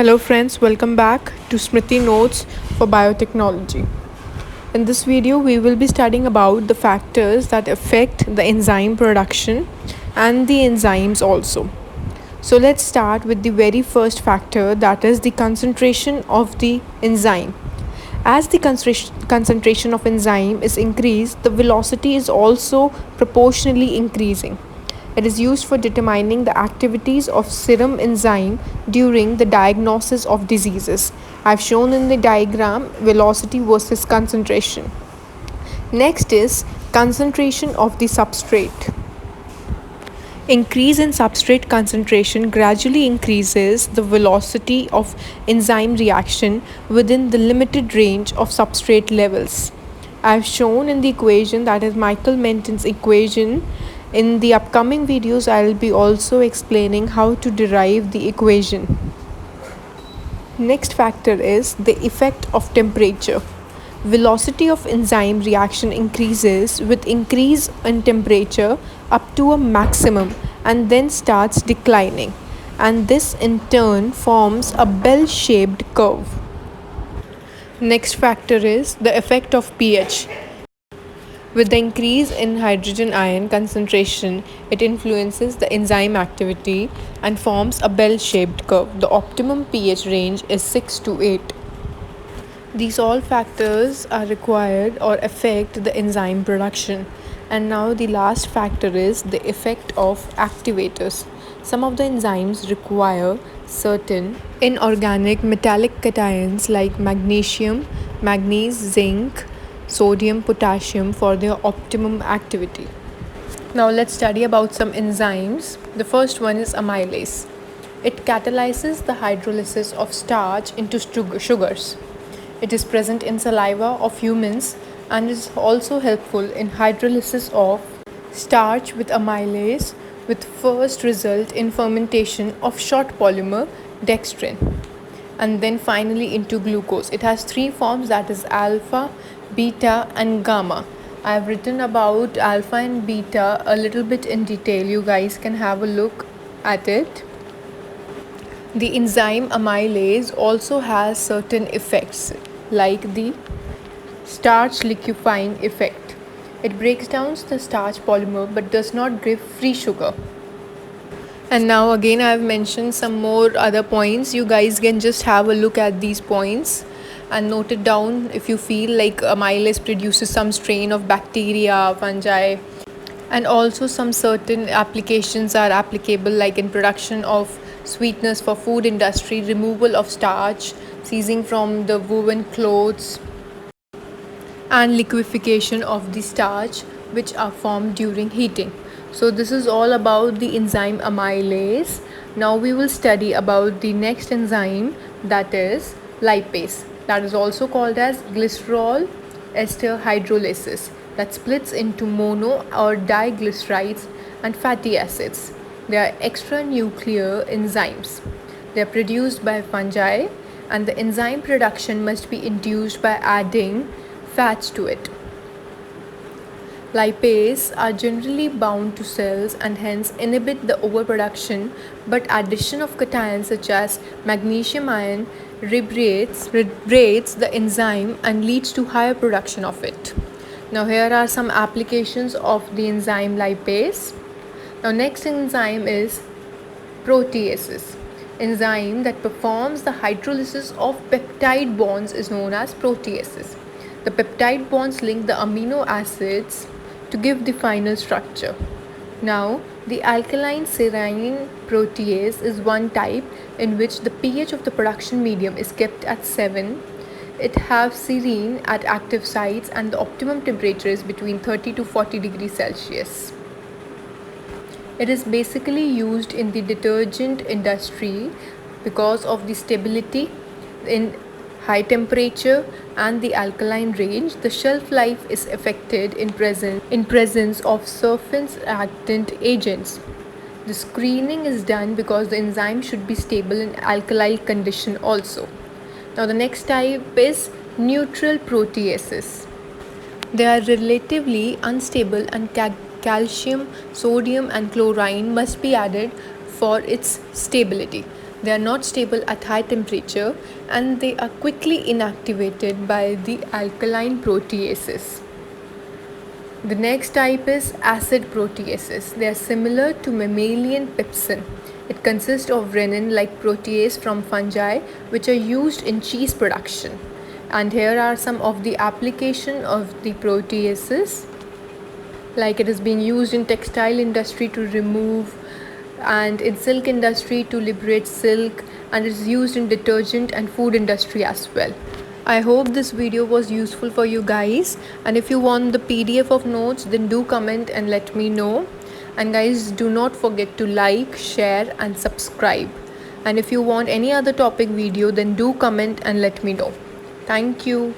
Hello friends, welcome back to Smriti Notes for Biotechnology. In this video, we will be studying about the factors that affect the enzyme production and the enzymes also. So let's start with the very first factor, that is the concentration of the enzyme. As the concentration of enzyme is increased, the velocity is also proportionally increasing. It is used for determining the activities of serum enzyme during the diagnosis of diseases. I've shown in the diagram velocity versus concentration. Next is concentration of the substrate. Increase in substrate concentration gradually increases the velocity of enzyme reaction within the limited range of substrate levels. I've shown in the equation, that is Michael-Menton's equation. In the upcoming videos, I'll be also explaining how to derive the equation. Next factor is the effect of temperature. Velocity of enzyme reaction increases with increase in temperature up to a maximum and then starts declining, and this in turn forms a bell-shaped curve. Next factor is the effect of pH. With the increase in hydrogen ion concentration, it influences the enzyme activity and forms a bell-shaped curve. The optimum pH range is 6 to 8. These all factors are required or affect the enzyme production. And now the last factor is the effect of activators. Some of the enzymes require certain inorganic metallic cations like magnesium, manganese, zinc, sodium, potassium for their optimum activity. Now let's study about some enzymes. The first one is amylase. It catalyzes the hydrolysis of starch into sugars. It is present in saliva of humans and is also helpful in hydrolysis of starch with amylase, with first result in fermentation of short polymer dextrin, and then finally into glucose. It has three forms, that is alpha, beta and gamma. I have written about alpha and beta a little bit in detail. You guys can have a look at it. The enzyme amylase also has certain effects like the starch liquefying effect. It breaks down the starch polymer but does not give free sugar. And now again, I have mentioned some more other points. You guys can just have a look at these points and note it down if you feel like amylase produces some strain of bacteria, fungi, and also some certain applications are applicable, like in production of sweeteners for food industry, removal of starch, seizing from the woven clothes, and liquefaction of the starch which are formed during heating. So this is all about the enzyme amylase. Now we will study about the next enzyme, that is lipase, that is also called as glycerol ester hydrolysis, that splits into mono or diglycerides and fatty acids. They are extranuclear enzymes. They are produced by fungi, and the enzyme production must be induced by adding fats to it. Lipase are generally bound to cells and hence inhibit the overproduction, but addition of cations such as magnesium ion liberates the enzyme and leads to higher production of it. Now here are some applications of the enzyme lipase. Now next enzyme is proteases. Enzyme that performs the hydrolysis of peptide bonds is known as proteases. The peptide bonds link the amino acids to give the final structure. Now, the alkaline serine protease is one type in which the pH of the production medium is kept at 7. It has serine at active sites and the optimum temperature is between 30 to 40 degrees Celsius. It is basically used in the detergent industry because of the stability in high temperature and the alkaline range. The shelf life is affected in presence of surfactant agents. The screening is done because the enzyme should be stable in alkyl condition also. Now the next type is neutral proteases. They are relatively unstable and calcium, sodium and chlorine must be added for its stability. They are not stable at high temperature and they are quickly inactivated by the alkaline proteases. The next type is acid proteases. They are similar to mammalian pepsin. It consists of rennin-like protease from fungi which are used in cheese production. And here are some of the application of the proteases. Like it is being used in textile industry to remove, and in silk industry to liberate silk, and it is used in detergent and food industry as well. I hope this video was useful for you guys, and if you want the PDF of notes, then do comment and let me know. And guys, do not forget to like, share and subscribe. And if you want any other topic video, then do comment and let me know. Thank you.